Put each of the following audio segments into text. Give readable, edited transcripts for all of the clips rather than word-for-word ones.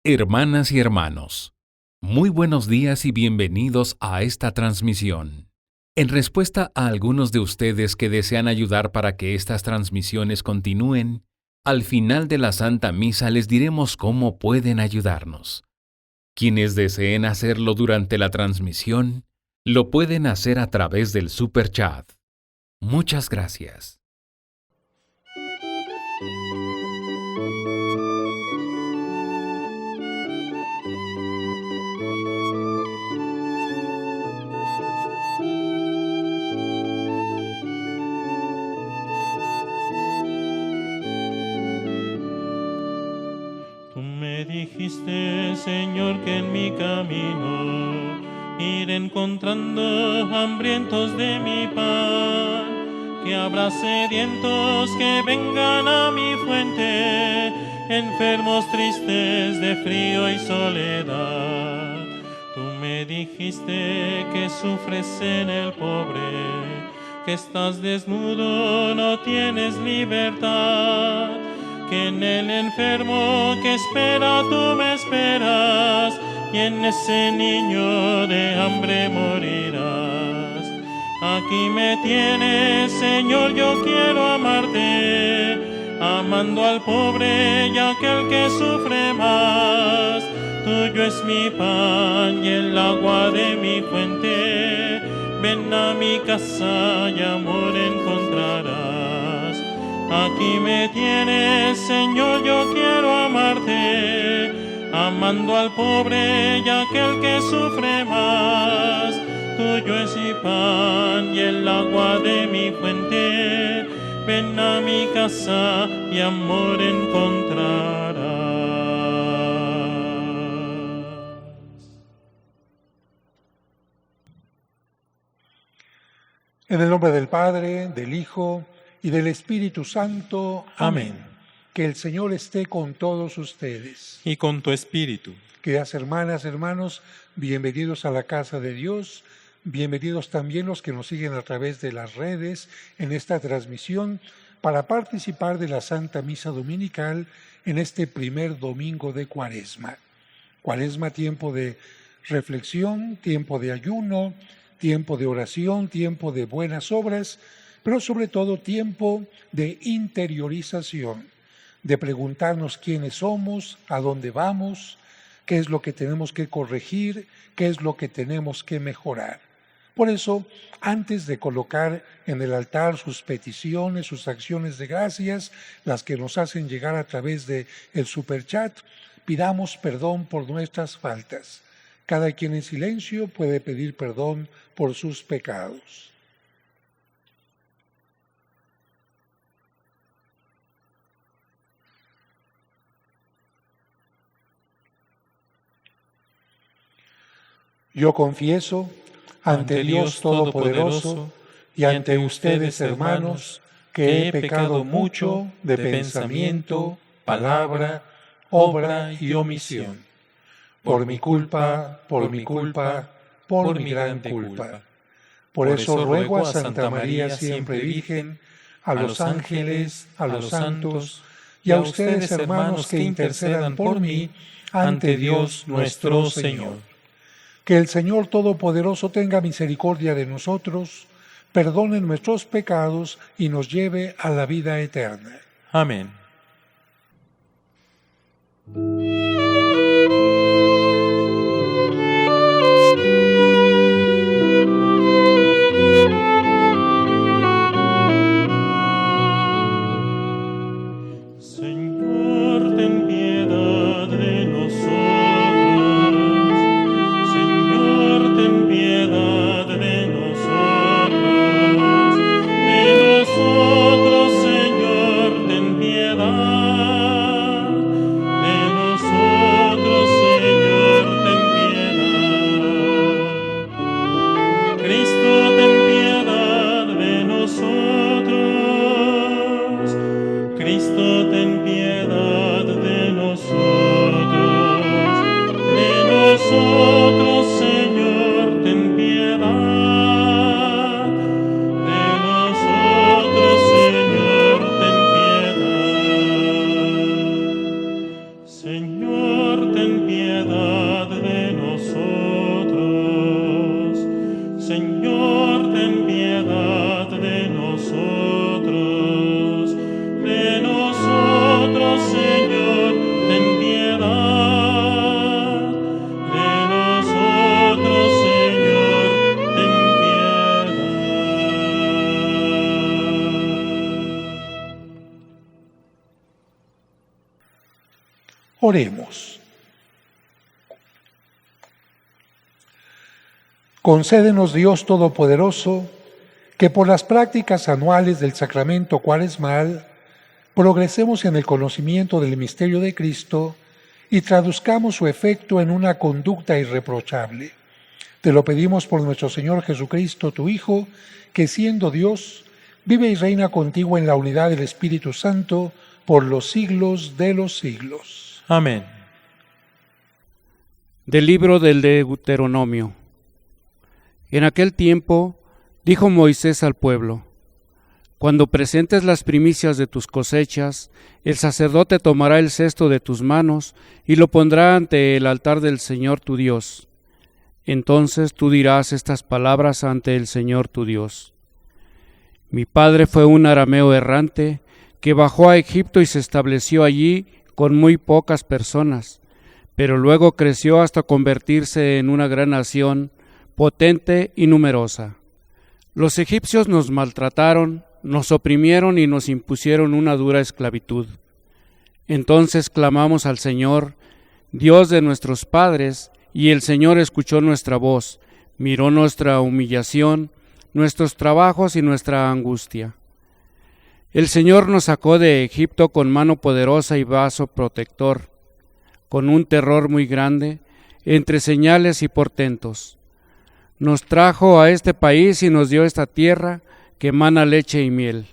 Hermanas y hermanos, muy buenos días y bienvenidos a esta transmisión. En respuesta a algunos de ustedes que desean ayudar para que estas transmisiones continúen, al final de la Santa Misa les diremos cómo pueden ayudarnos. Quienes deseen hacerlo durante la transmisión, lo pueden hacer a través del Super Chat. Muchas gracias. Tú me dijiste, Señor, que en mi camino iré encontrando hambrientos de mi pan, que habrá sedientos que vengan a mi fuente, enfermos tristes de frío y soledad. Tú me dijiste que sufres en el pobre, que estás desnudo, no tienes libertad, que en el enfermo que espera tú me esperas, y en ese niño de hambre morirás. Aquí me tienes, Señor, yo quiero amarte, amando al pobre y aquel que sufre más. Tuyo es mi pan y el agua de mi fuente, ven a mi casa y amor encontrarás. Aquí me tienes, Señor, yo quiero amarte, amando al pobre y aquel que sufre más. Tuyo es mi pan y el agua de mi fuente, ven a mi casa y amor encontrarás. En el nombre del Padre, del Hijo y del Espíritu Santo. Amén. Que el Señor esté con todos ustedes. Y con tu espíritu. Queridas hermanas, hermanos, bienvenidos a la casa de Dios. Bienvenidos también los que nos siguen a través de las redes en esta transmisión para participar de la Santa Misa Dominical en este primer domingo de Cuaresma. Cuaresma, tiempo de reflexión, tiempo de ayuno, tiempo de oración, tiempo de buenas obras, pero sobre todo tiempo de interiorización, de preguntarnos quiénes somos, a dónde vamos, qué es lo que tenemos que corregir, qué es lo que tenemos que mejorar. Por eso, antes de colocar en el altar sus peticiones, sus acciones de gracias, las que nos hacen llegar a través del superchat, pidamos perdón por nuestras faltas. Cada quien en silencio puede pedir perdón por sus pecados. Yo confieso ante Dios Todopoderoso y ante ustedes, hermanos, que he pecado mucho de pensamiento, palabra, obra y omisión. Por mi culpa, por mi gran culpa. Por eso ruego a Santa María siempre Virgen, a los ángeles, a los santos y a ustedes, hermanos, que intercedan por mí ante Dios nuestro Señor. Que el Señor Todopoderoso tenga misericordia de nosotros, perdone nuestros pecados y nos lleve a la vida eterna. Amén. Señor, ten piedad de nosotros. Señor, ten piedad de nosotros. De nosotros, Señor, ten piedad. De nosotros, Señor, ten piedad. Oremos. Concédenos, Dios Todopoderoso, que por las prácticas anuales del sacramento cuaresmal progresemos en el conocimiento del misterio de Cristo y traduzcamos su efecto en una conducta irreprochable. Te lo pedimos por nuestro Señor Jesucristo, tu Hijo, que siendo Dios, vive y reina contigo en la unidad del Espíritu Santo por los siglos de los siglos. Amén. Del libro del Deuteronomio. En aquel tiempo dijo Moisés al pueblo: Cuando presentes las primicias de tus cosechas, el sacerdote tomará el cesto de tus manos y lo pondrá ante el altar del Señor tu Dios. Entonces tú dirás estas palabras ante el Señor tu Dios: Mi padre fue un arameo errante que bajó a Egipto y se estableció allí con muy pocas personas, pero luego creció hasta convertirse en una gran nación, potente y numerosa. Los egipcios nos maltrataron, nos oprimieron y nos impusieron una dura esclavitud. Entonces clamamos al Señor, Dios de nuestros padres, y el Señor escuchó nuestra voz, miró nuestra humillación, nuestros trabajos y nuestra angustia. El Señor nos sacó de Egipto con mano poderosa y brazo protector, con un terror muy grande, entre señales y portentos. Nos trajo a este país y nos dio esta tierra que emana leche y miel.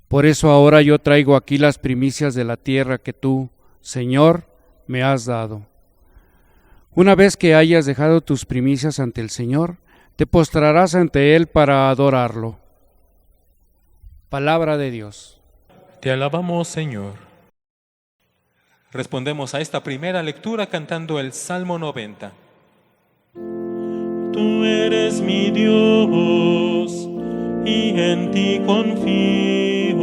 Por eso ahora yo traigo aquí las primicias de la tierra que tú, Señor, me has dado. Una vez que hayas dejado tus primicias ante el Señor, te postrarás ante Él para adorarlo. Palabra de Dios. Te alabamos, Señor. Respondemos a esta primera lectura cantando el Salmo 90. Tú eres mi Dios, y en ti confío.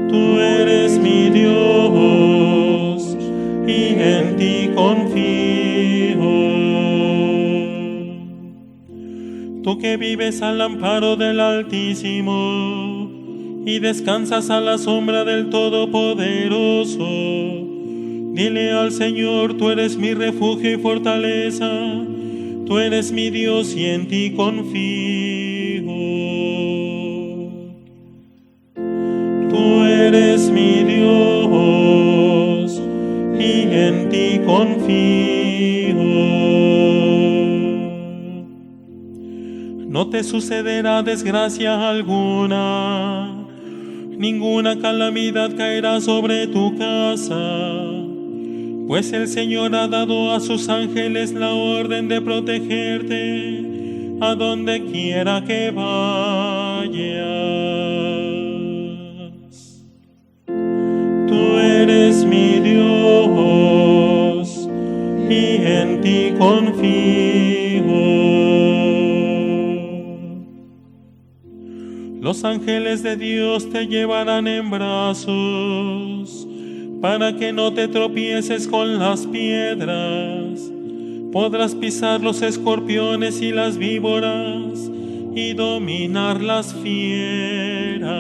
Tú eres mi Dios, y en ti confío. Tú que vives al amparo del Altísimo, y descansas a la sombra del Todopoderoso, dile al Señor: tú eres mi refugio y fortaleza, tú eres mi Dios y en ti confío. Tú eres mi Dios y en ti confío. No te sucederá desgracia alguna, ninguna calamidad caerá sobre tu casa, pues el Señor ha dado a sus ángeles la orden de protegerte a donde quiera que vayas. Tú eres mi Dios y en ti confío. Los ángeles de Dios te llevarán en brazos para que no te tropieces con las piedras. Podrás pisar los escorpiones y las víboras y dominar las fieras.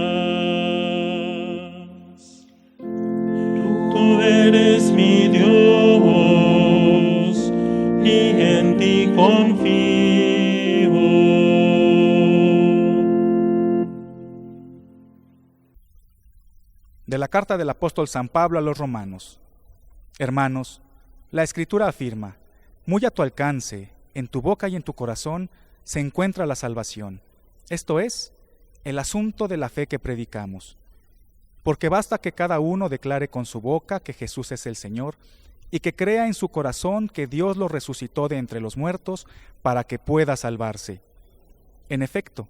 Tú eres mi Dios y en ti confío. De la carta del apóstol San Pablo a los romanos. Hermanos, la Escritura afirma: muy a tu alcance, en tu boca y en tu corazón, se encuentra la salvación. Esto es, el asunto de la fe que predicamos. Porque basta que cada uno declare con su boca que Jesús es el Señor, y que crea en su corazón que Dios lo resucitó de entre los muertos para que pueda salvarse. En efecto,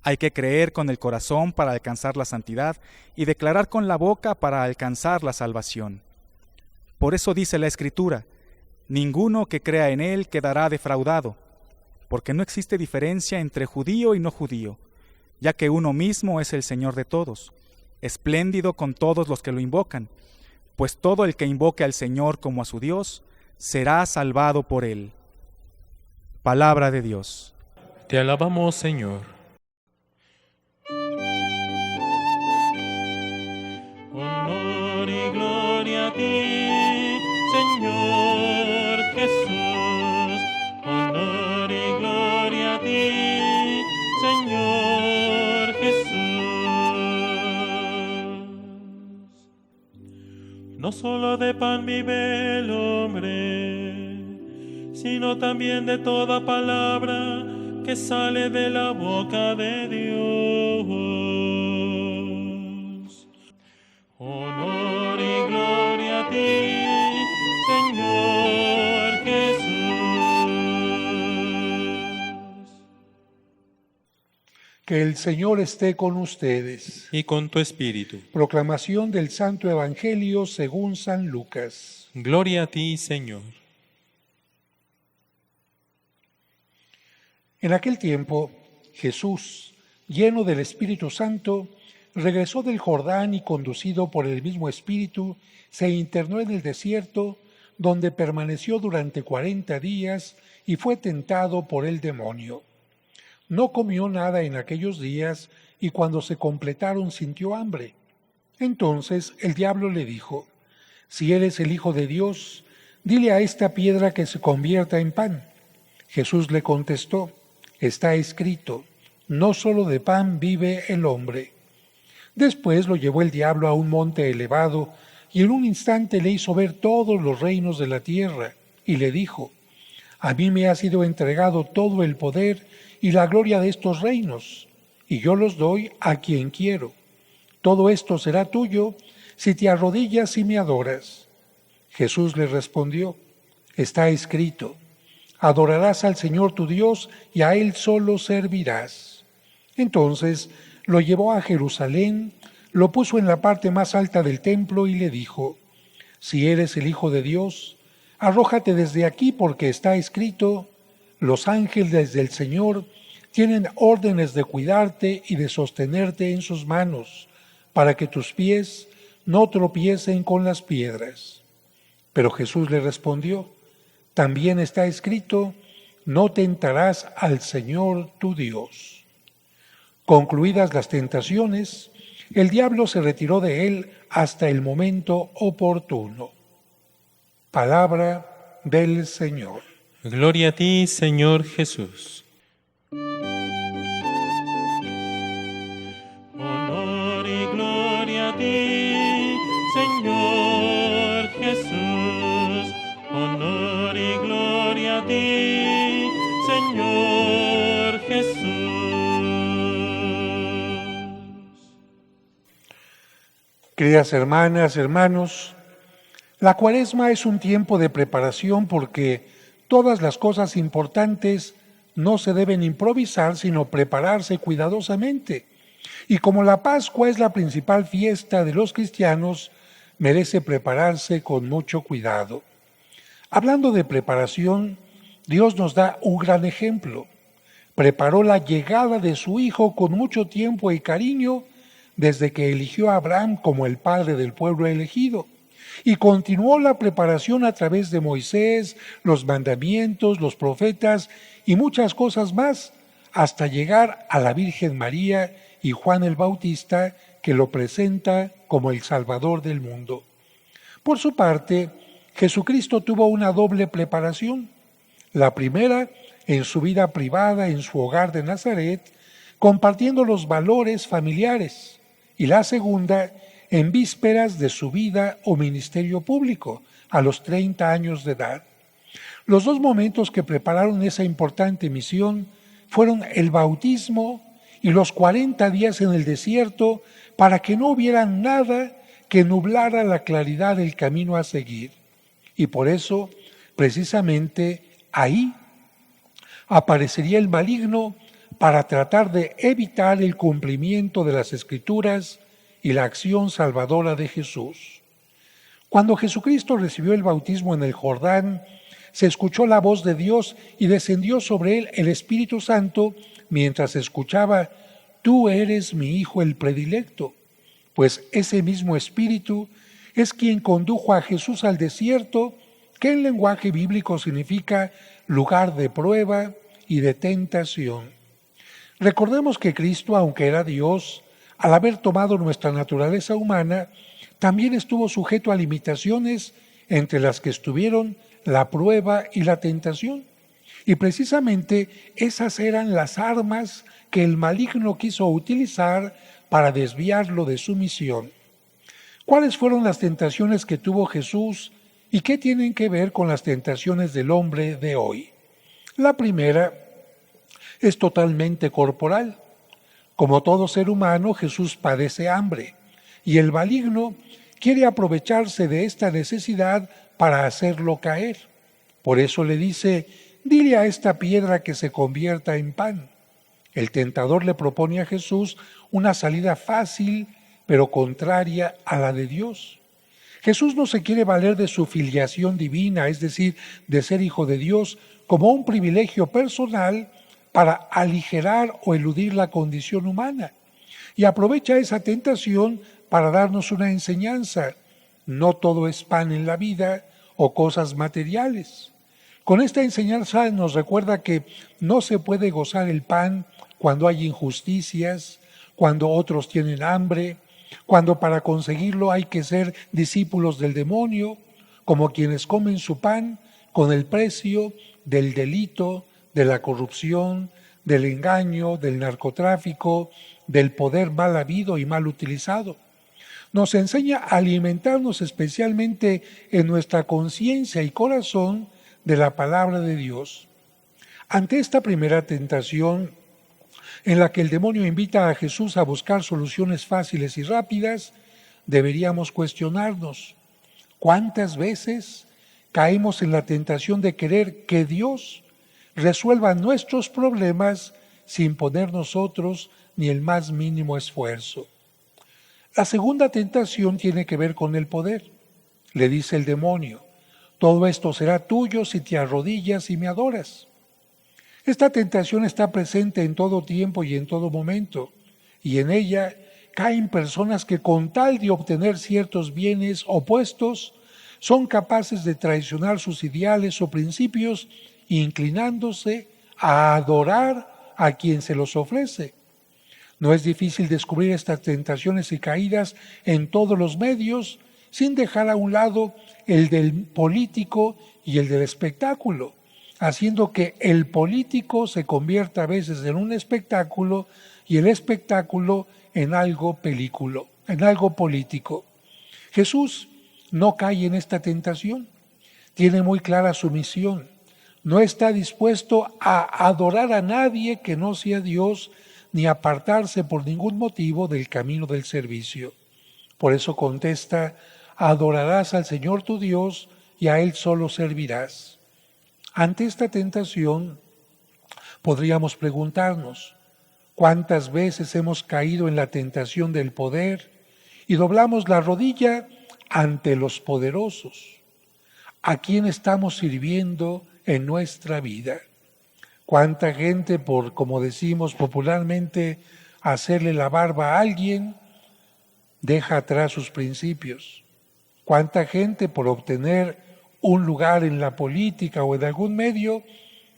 Hay que creer con el corazón para alcanzar la santidad y declarar con la boca para alcanzar la salvación. Por eso dice la Escritura: ninguno que crea en Él quedará defraudado, porque no existe diferencia entre judío y no judío, ya que uno mismo es el Señor de todos, espléndido con todos los que lo invocan, pues todo el que invoque al Señor como a su Dios será salvado por Él. Palabra de Dios. Te alabamos, Señor. Honor y gloria a ti, Señor Jesús. Honor y gloria a ti, Señor Jesús. No solo de pan vive el hombre, sino también de toda palabra que sale de la boca de Dios. Honor y gloria a ti, Señor Jesús. Que el Señor esté con ustedes. Y con tu espíritu. Proclamación del Santo Evangelio según San Lucas. Gloria a ti, Señor. En aquel tiempo, Jesús, lleno del Espíritu Santo, regresó del Jordán y, conducido por el mismo Espíritu, se internó en el desierto, donde permaneció durante 40 días y fue tentado por el demonio. No comió nada en aquellos días y cuando se completaron sintió hambre. Entonces el diablo le dijo: «Si eres el Hijo de Dios, dile a esta piedra que se convierta en pan». Jesús le contestó: «Está escrito, no solo de pan vive el hombre». Después lo llevó el diablo a un monte elevado y en un instante le hizo ver todos los reinos de la tierra y le dijo: «A mí me ha sido entregado todo el poder y la gloria de estos reinos, y yo los doy a quien quiero. Todo esto será tuyo si te arrodillas y me adoras». Jesús le respondió: «Está escrito, adorarás al Señor tu Dios y a Él solo servirás». Entonces lo llevó a Jerusalén, lo puso en la parte más alta del templo y le dijo: «Si eres el Hijo de Dios, arrójate desde aquí, porque está escrito, los ángeles del Señor tienen órdenes de cuidarte y de sostenerte en sus manos, para que tus pies no tropiecen con las piedras». Pero Jesús le respondió: «También está escrito, no tentarás al Señor tu Dios». Concluidas las tentaciones, el diablo se retiró de él hasta el momento oportuno. Palabra del Señor. Gloria a ti, Señor Jesús. Honor y gloria a ti, Señor Jesús. Honor y gloria a ti, Señor Jesús. Queridas hermanas, hermanos, la Cuaresma es un tiempo de preparación porque todas las cosas importantes no se deben improvisar, sino prepararse cuidadosamente. Y como la Pascua es la principal fiesta de los cristianos, merece prepararse con mucho cuidado. Hablando de preparación, Dios nos da un gran ejemplo. Preparó la llegada de su Hijo con mucho tiempo y cariño desde que eligió a Abraham como el padre del pueblo elegido. Y continuó la preparación a través de Moisés, los mandamientos, los profetas y muchas cosas más, hasta llegar a la Virgen María y Juan el Bautista, que lo presenta como el Salvador del mundo. Por su parte, Jesucristo tuvo una doble preparación. La primera, en su vida privada, en su hogar de Nazaret, compartiendo los valores familiares. Y la segunda, en vísperas de su vida o ministerio público, a los 30 años de edad. Los dos momentos que prepararon esa importante misión fueron el bautismo y los 40 días en el desierto para que no hubiera nada que nublara la claridad del camino a seguir. Y por eso, precisamente ahí, aparecería el maligno para tratar de evitar el cumplimiento de las Escrituras y la acción salvadora de Jesús. Cuando Jesucristo recibió el bautismo en el Jordán, se escuchó la voz de Dios y descendió sobre él el Espíritu Santo mientras escuchaba: «Tú eres mi Hijo el predilecto». Pues ese mismo Espíritu es quien condujo a Jesús al desierto, que en lenguaje bíblico significa lugar de prueba y de tentación. Recordemos que Cristo, aunque era Dios, al haber tomado nuestra naturaleza humana, también estuvo sujeto a limitaciones, entre las que estuvieron la prueba y la tentación. Y precisamente esas eran las armas que el maligno quiso utilizar para desviarlo de su misión. ¿Cuáles fueron las tentaciones que tuvo Jesús y qué tienen que ver con las tentaciones del hombre de hoy? La primera es totalmente corporal. Como todo ser humano, Jesús padece hambre y el maligno quiere aprovecharse de esta necesidad para hacerlo caer. Por eso le dice: «Dile a esta piedra que se convierta en pan». El tentador le propone a Jesús una salida fácil, pero contraria a la de Dios. Jesús no se quiere valer de su filiación divina, es decir, de ser hijo de Dios, como un privilegio personal para aligerar o eludir la condición humana. Y aprovecha esa tentación para darnos una enseñanza. No todo es pan en la vida o cosas materiales. Con esta enseñanza nos recuerda que no se puede gozar el pan cuando hay injusticias, cuando otros tienen hambre, cuando para conseguirlo hay que ser discípulos del demonio, como quienes comen su pan con el precio del delito, de la corrupción, del engaño, del narcotráfico, del poder mal habido y mal utilizado. Nos enseña a alimentarnos especialmente en nuestra conciencia y corazón de la palabra de Dios. Ante esta primera tentación, en la que el demonio invita a Jesús a buscar soluciones fáciles y rápidas, deberíamos cuestionarnos: ¿cuántas veces caemos en la tentación de querer que Dios resuelva nuestros problemas sin poner nosotros ni el más mínimo esfuerzo? La segunda tentación tiene que ver con el poder. Le dice el demonio: «Todo esto será tuyo si te arrodillas y me adoras». Esta tentación está presente en todo tiempo y en todo momento, y en ella caen personas que con tal de obtener ciertos bienes o puestos, son capaces de traicionar sus ideales o principios, inclinándose a adorar a quien se los ofrece. No es difícil descubrir estas tentaciones y caídas en todos los medios, sin dejar a un lado el del político y el del espectáculo, haciendo que el político se convierta a veces en un espectáculo y el espectáculo en algo político. Jesús no cae en esta tentación, tiene muy clara su misión, no está dispuesto a adorar a nadie que no sea Dios, ni apartarse por ningún motivo del camino del servicio. Por eso contesta: adorarás al Señor tu Dios y a Él solo servirás. Ante esta tentación, podríamos preguntarnos: ¿cuántas veces hemos caído en la tentación del poder y doblamos la rodilla ante los poderosos? ¿A quién estamos sirviendo en nuestra vida? ¿Cuánta gente, por, como decimos popularmente, hacerle la barba a alguien, deja atrás sus principios? ¿Cuánta gente, por obtener un lugar en la política o en algún medio,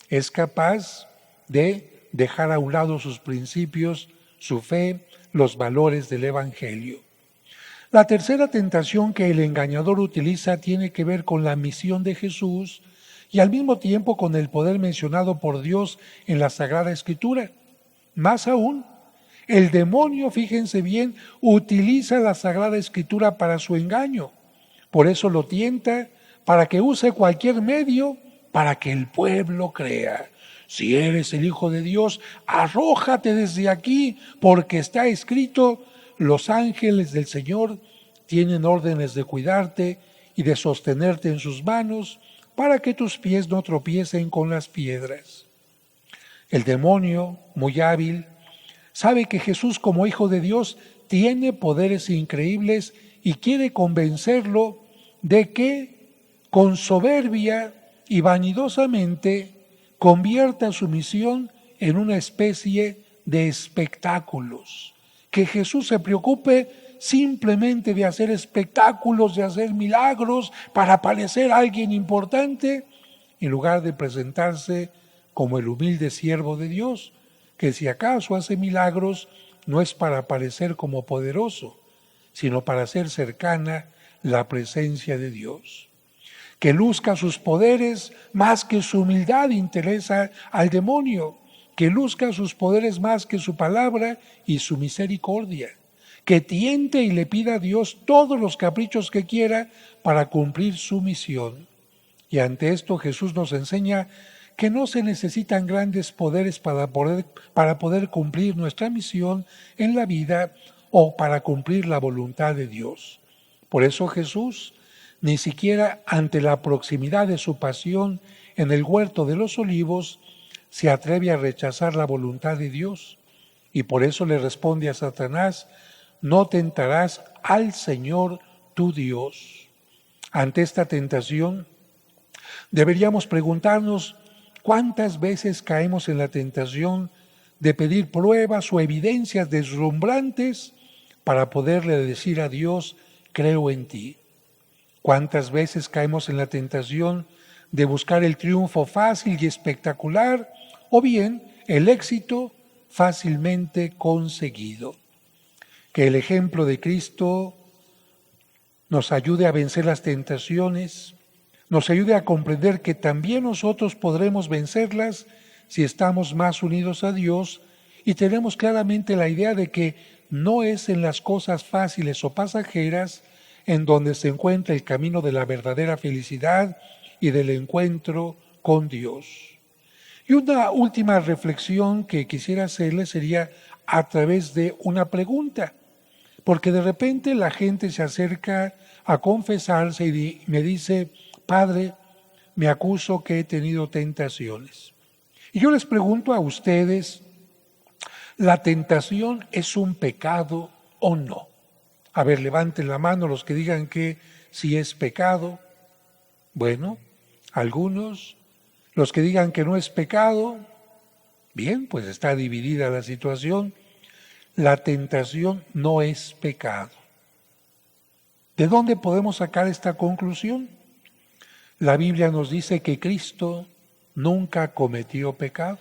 es capaz de dejar a un lado sus principios, su fe, los valores del Evangelio? La tercera tentación que el engañador utiliza tiene que ver con la misión de Jesús y al mismo tiempo con el poder mencionado por Dios en la Sagrada Escritura. Más aún, el demonio, fíjense bien, utiliza la Sagrada Escritura para su engaño. Por eso lo tienta para que use cualquier medio para que el pueblo crea: si eres el Hijo de Dios, arrójate desde aquí, porque está escrito: los ángeles del Señor tienen órdenes de cuidarte y de sostenerte en sus manos para que tus pies no tropiecen con las piedras. El demonio, muy hábil, sabe que Jesús como Hijo de Dios tiene poderes increíbles y quiere convencerlo de que con soberbia y vanidosamente convierta su misión en una especie de espectáculos. Que Jesús se preocupe simplemente de hacer espectáculos, de hacer milagros para parecer alguien importante, en lugar de presentarse como el humilde siervo de Dios, que si acaso hace milagros no es para parecer como poderoso, sino para hacer cercana la presencia de Dios. Que luzca sus poderes más que su humildad interesa al demonio, que luzca sus poderes más que su palabra y su misericordia, que tiente y le pida a Dios todos los caprichos que quiera para cumplir su misión. Y ante esto Jesús nos enseña que no se necesitan grandes poderes para poder cumplir nuestra misión en la vida o para cumplir la voluntad de Dios. Por eso Jesús, ni siquiera ante la proximidad de su pasión en el huerto de los olivos, se atreve a rechazar la voluntad de Dios. Y por eso le responde a Satanás: no tentarás al Señor tu Dios. Ante esta tentación, deberíamos preguntarnos cuántas veces caemos en la tentación de pedir pruebas o evidencias deslumbrantes para poderle decir a Dios: creo en ti. ¿Cuántas veces caemos en la tentación de buscar el triunfo fácil y espectacular o bien el éxito fácilmente conseguido? Que el ejemplo de Cristo nos ayude a vencer las tentaciones, nos ayude a comprender que también nosotros podremos vencerlas si estamos más unidos a Dios y tenemos claramente la idea de que no es en las cosas fáciles o pasajeras en donde se encuentra el camino de la verdadera felicidad y del encuentro con Dios. Y una última reflexión que quisiera hacerle sería a través de una pregunta, porque de repente la gente se acerca a confesarse y me dice: Padre, me acuso que he tenido tentaciones. Y yo les pregunto a ustedes, ¿la tentación es un pecado o no? A ver, levanten la mano los que digan que sí es pecado. Bueno, algunos. Los que digan que no es pecado, bien, pues está dividida la situación. La tentación no es pecado. ¿De dónde podemos sacar esta conclusión? La Biblia nos dice que Cristo nunca cometió pecado.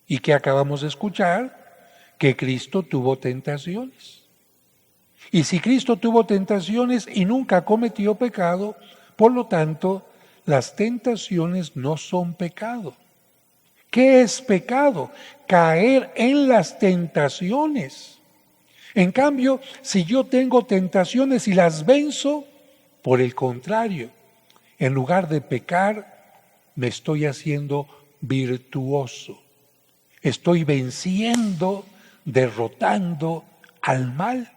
¿Y que acabamos de escuchar? Que Cristo tuvo tentaciones. Y si Cristo tuvo tentaciones y nunca cometió pecado, por lo tanto, las tentaciones no son pecado. ¿Qué es pecado? Caer en las tentaciones. En cambio, si yo tengo tentaciones y las venzo, por el contrario, en lugar de pecar, me estoy haciendo virtuoso. Estoy venciendo, derrotando al mal.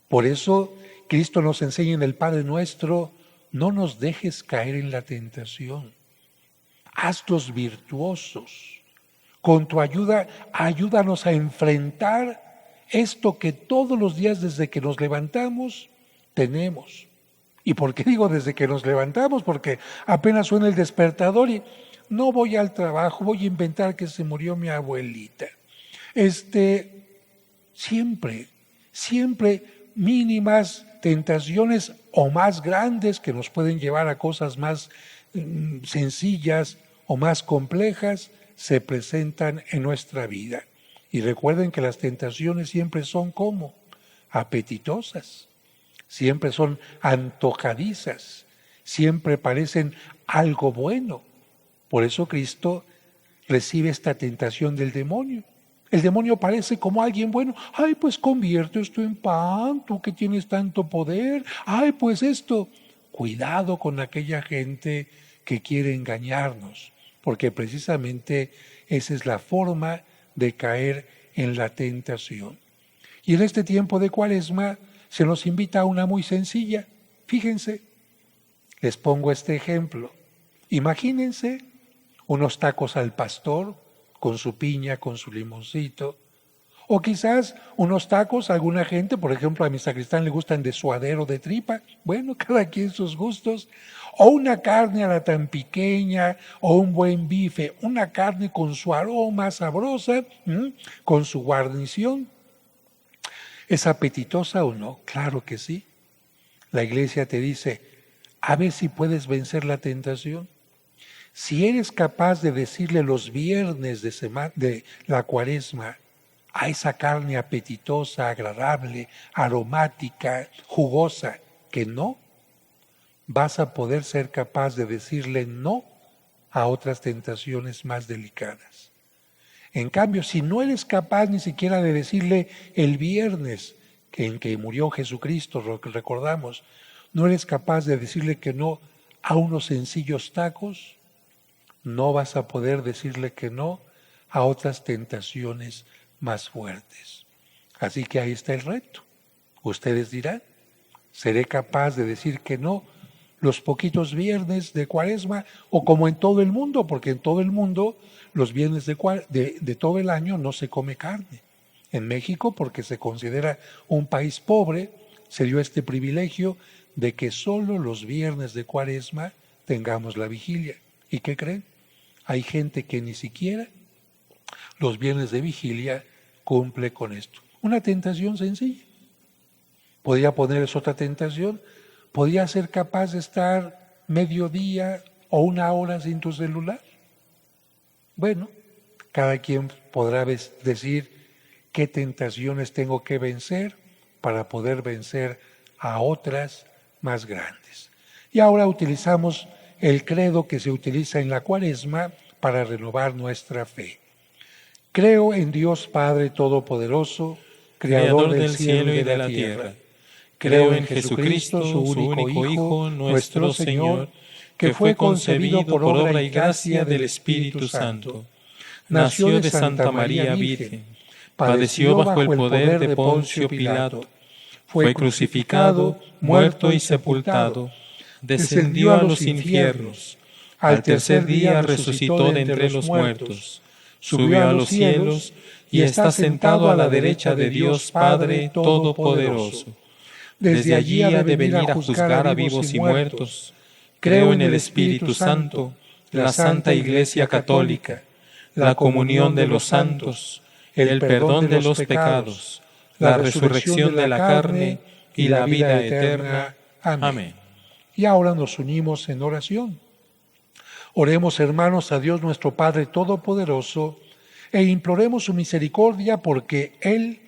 Por eso Cristo nos enseña en el Padre Nuestro: no nos dejes caer en la tentación. Hazlos virtuosos. Con tu ayuda, ayúdanos a enfrentar esto que todos los días desde que nos levantamos tenemos. ¿Y por qué digo desde que nos levantamos? Porque apenas suena el despertador y no voy al trabajo, voy a inventar que se murió mi abuelita. Siempre mínimas tentaciones o más grandes que nos pueden llevar a cosas más sencillas o más complejas se presentan en nuestra vida. Y recuerden que las tentaciones siempre son como apetitosas, siempre son antojadizas, siempre parecen algo bueno. Por eso Cristo recibe esta tentación del demonio. El demonio parece como alguien bueno. Ay, pues convierte esto en pan, tú que tienes tanto poder. Ay, pues esto. Cuidado con aquella gente que quiere engañarnos, porque precisamente esa es la forma de caer en la tentación. Y en este tiempo de Cuaresma se nos invita a una muy sencilla. Fíjense, les pongo este ejemplo. Imagínense unos tacos al pastor con su piña, con su limoncito. O quizás unos tacos, a alguna gente, por ejemplo a mi sacristán le gustan de suadero de tripa, bueno, cada quien sus gustos. O una carne a la tan pequeña, o un buen bife, una carne con su aroma sabrosa, con su guarnición. ¿Es apetitosa o no? Claro que sí. La iglesia te dice, a ver si puedes vencer la tentación. Si eres capaz de decirle los viernes de la Cuaresma a esa carne apetitosa, agradable, aromática, jugosa, que no, vas a poder ser capaz de decirle no a otras tentaciones más delicadas. En cambio, si no eres capaz ni siquiera de decirle el viernes en que murió Jesucristo, lo que recordamos, no eres capaz de decirle que no a unos sencillos tacos, no vas a poder decirle que no a otras tentaciones más fuertes. Así que ahí está el reto. Ustedes dirán, ¿seré capaz de decir que no los poquitos viernes de Cuaresma o como en todo el mundo? Porque en todo el mundo los viernes de todo el año no se come carne. En México, porque se considera un país pobre, se dio este privilegio de que solo los viernes de Cuaresma tengamos la vigilia. ¿Y qué creen? Hay gente que ni siquiera los viernes de vigilia cumple con esto. Una tentación sencilla. Podría ponerles otra tentación. Podría ser capaz de estar mediodía o una hora sin tu celular. Bueno, cada quien podrá decir qué tentaciones tengo que vencer para poder vencer a otras más grandes. Y ahora utilizamos el credo que se utiliza en la Cuaresma para renovar nuestra fe. Creo en Dios Padre Todopoderoso, Creador del cielo y de la tierra. Creo en Jesucristo, su único Hijo, nuestro Señor, que fue concebido por obra y gracia del Espíritu Santo. Nació de Santa María Virgen, padeció bajo el poder de Poncio Pilato, fue crucificado, muerto y sepultado, descendió a los infiernos, al tercer día resucitó de entre los muertos, subió a los cielos y está sentado a la derecha de Dios Padre Todopoderoso. Desde allí ha de venir a juzgar a vivos y muertos. Creo en el Espíritu Santo, la Santa Iglesia Católica, la comunión de los santos, el perdón de los pecados, la resurrección de la carne y la vida eterna. Amén. Y ahora nos unimos en oración. Oremos, hermanos, a Dios nuestro Padre Todopoderoso e imploremos su misericordia porque Él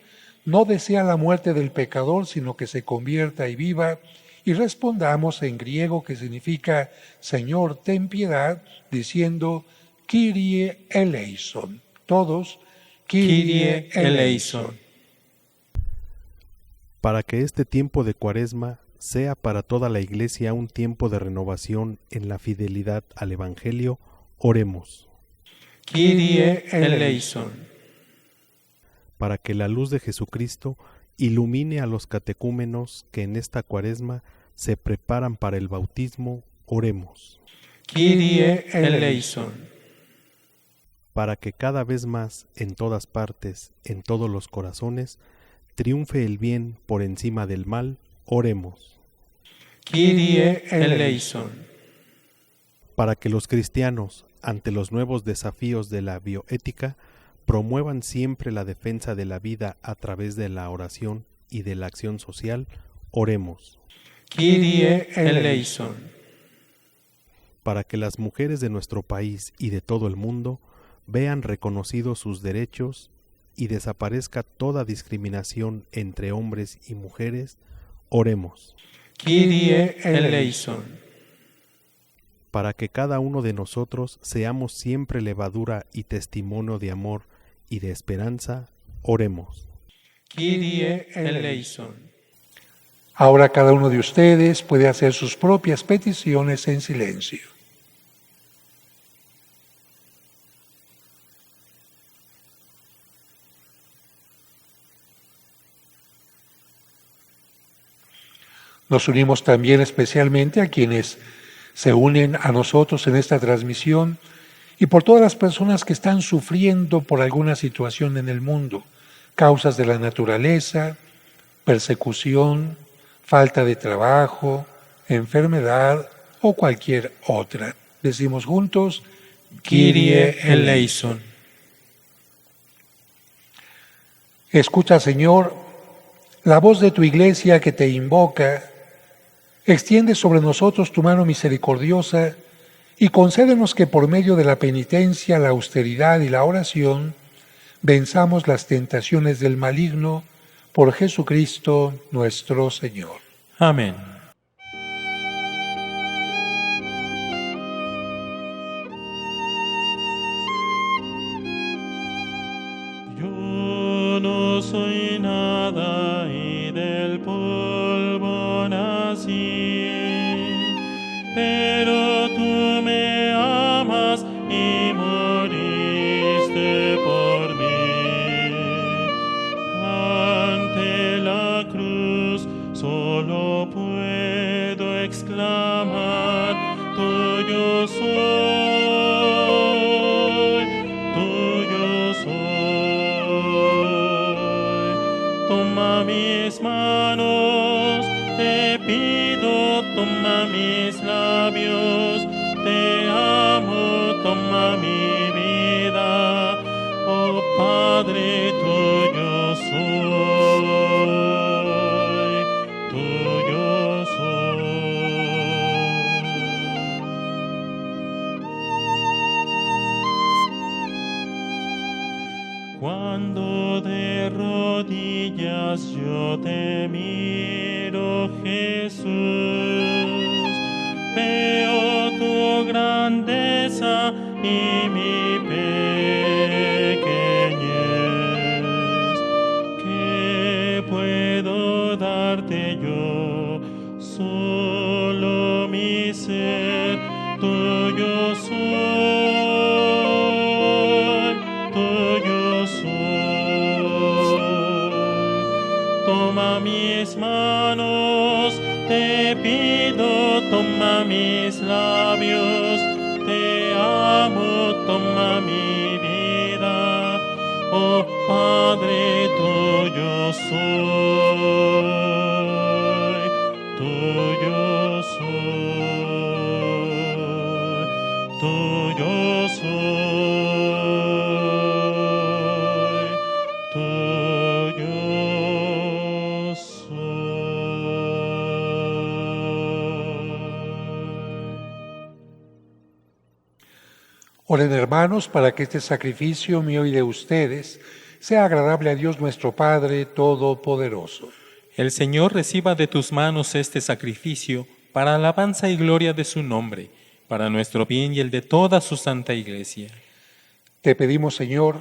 no desea la muerte del pecador, sino que se convierta y viva, y respondamos en griego que significa Señor, ten piedad, diciendo Kyrie eleison. Todos, Kyrie eleison. Para que este tiempo de Cuaresma sea para toda la Iglesia un tiempo de renovación en la fidelidad al Evangelio, oremos. Kyrie eleison. Para que la luz de Jesucristo ilumine a los catecúmenos que en esta Cuaresma se preparan para el bautismo, oremos. Kyrie eleison. Para que cada vez más, en todas partes, en todos los corazones, triunfe el bien por encima del mal, oremos. Kyrie eleison. Para que los cristianos, ante los nuevos desafíos de la bioética, promuevan siempre la defensa de la vida a través de la oración y de la acción social, oremos. Kyrie eleison. Para que las mujeres de nuestro país y de todo el mundo vean reconocidos sus derechos y desaparezca toda discriminación entre hombres y mujeres, oremos. Kyrie eleison. Para que cada uno de nosotros seamos siempre levadura y testimonio de amor y de esperanza, oremos. Kyrie eleison. Ahora cada uno de ustedes puede hacer sus propias peticiones en silencio. Nos unimos también especialmente a quienes se unen a nosotros en esta transmisión y por todas las personas que están sufriendo por alguna situación en el mundo, causas de la naturaleza, persecución, falta de trabajo, enfermedad o cualquier otra. Decimos juntos, Kyrie eleison. Escucha, Señor, la voz de tu iglesia que te invoca. Extiende sobre nosotros tu mano misericordiosa y concédenos que por medio de la penitencia, la austeridad y la oración venzamos las tentaciones del maligno por Jesucristo nuestro Señor. Amén. Yo no soy nada y del polvo nací, pero tú me amas y moriste por mí. Ante la cruz solo puedo exclamar, tuyo soy, tuyo soy. Toma mis manos, te pido, toma mis labios, te amo, toma mi vida, oh Padre, tuyo soy, tuyo soy. Cuando de rodillas yo te miro, Jesús, veo tu grandeza y mi pequeñez. ¿Qué puedo darte yo? Solo mi ser, tuyo soy, tuyo soy. Toma mis manos, te pido, toma mis labios, te amo, toma mi vida, oh Padre, tuyo soy, tuyo soy, tuyo soy, tuyo soy. Oren, hermanos, para que este sacrificio mío y de ustedes sea agradable a Dios nuestro Padre Todopoderoso. El Señor reciba de tus manos este sacrificio para alabanza y gloria de su nombre, para nuestro bien y el de toda su santa Iglesia. Te pedimos, Señor,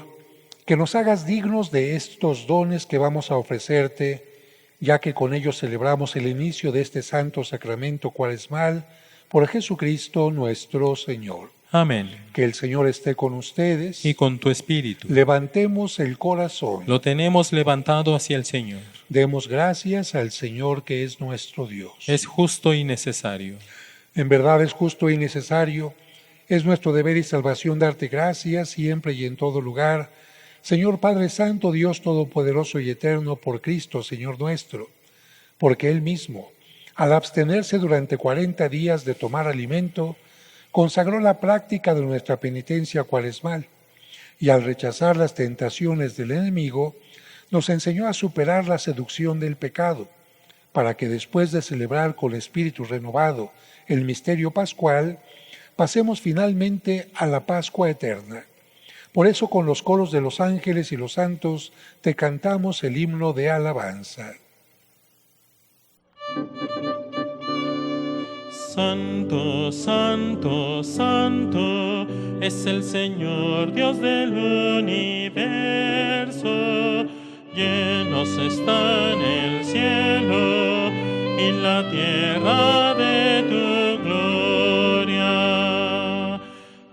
que nos hagas dignos de estos dones que vamos a ofrecerte, ya que con ellos celebramos el inicio de este santo sacramento cuaresmal, por Jesucristo nuestro Señor. Amén. Que el Señor esté con ustedes. Y con tu espíritu. Levantemos el corazón. Lo tenemos levantado hacia el Señor. Demos gracias al Señor que es nuestro Dios. Es justo y necesario. En verdad es justo y necesario. Es nuestro deber y salvación darte gracias siempre y en todo lugar. Señor Padre Santo, Dios Todopoderoso y Eterno, por Cristo, Señor nuestro. Porque Él mismo, al abstenerse durante 40 días de tomar alimento, consagró la práctica de nuestra penitencia cuaresmal y al rechazar las tentaciones del enemigo, nos enseñó a superar la seducción del pecado, para que después de celebrar con espíritu renovado el misterio pascual, pasemos finalmente a la Pascua eterna. Por eso con los coros de los ángeles y los santos te cantamos el himno de alabanza. Santo, santo, santo, es el Señor Dios del universo. Llenos están el cielo y la tierra de tu gloria.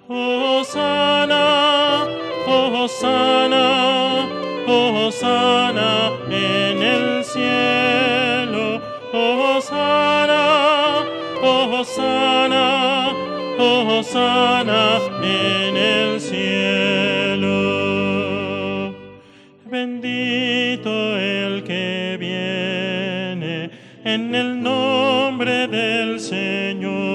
Hosana, hosana, hosana en el cielo. Hosana, hosana, Hosana en el cielo. Bendito el que viene en el nombre del Señor.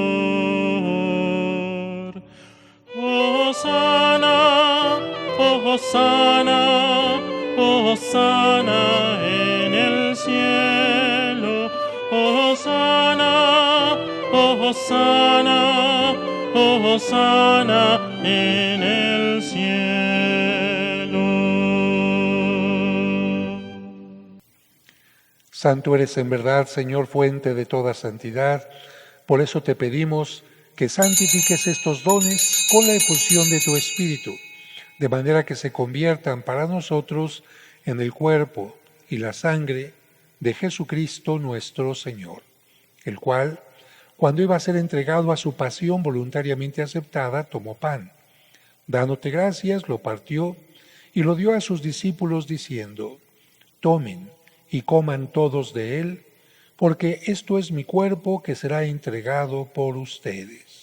Hosana, Hosana, Hosana en el cielo. Hosana, Hosana, Hosana en el cielo. Santo eres en verdad, Señor, fuente de toda santidad. Por eso te pedimos que santifiques estos dones con la efusión de tu Espíritu, de manera que se conviertan para nosotros en el cuerpo y la sangre de Jesucristo nuestro Señor, el cual, cuando iba a ser entregado a su pasión voluntariamente aceptada, tomó pan. Dándote gracias, lo partió y lo dio a sus discípulos diciendo: tomen y coman todos de él, porque esto es mi cuerpo que será entregado por ustedes.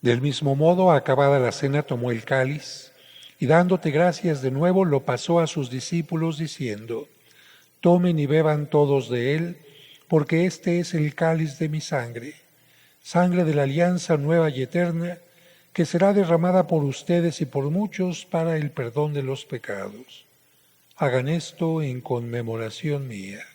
Del mismo modo, acabada la cena, tomó el cáliz, y dándote gracias de nuevo, lo pasó a sus discípulos, diciendo: tomen y beban todos de él, porque este es el cáliz de mi sangre, sangre de la alianza nueva y eterna, que será derramada por ustedes y por muchos para el perdón de los pecados. Hagan esto en conmemoración mía.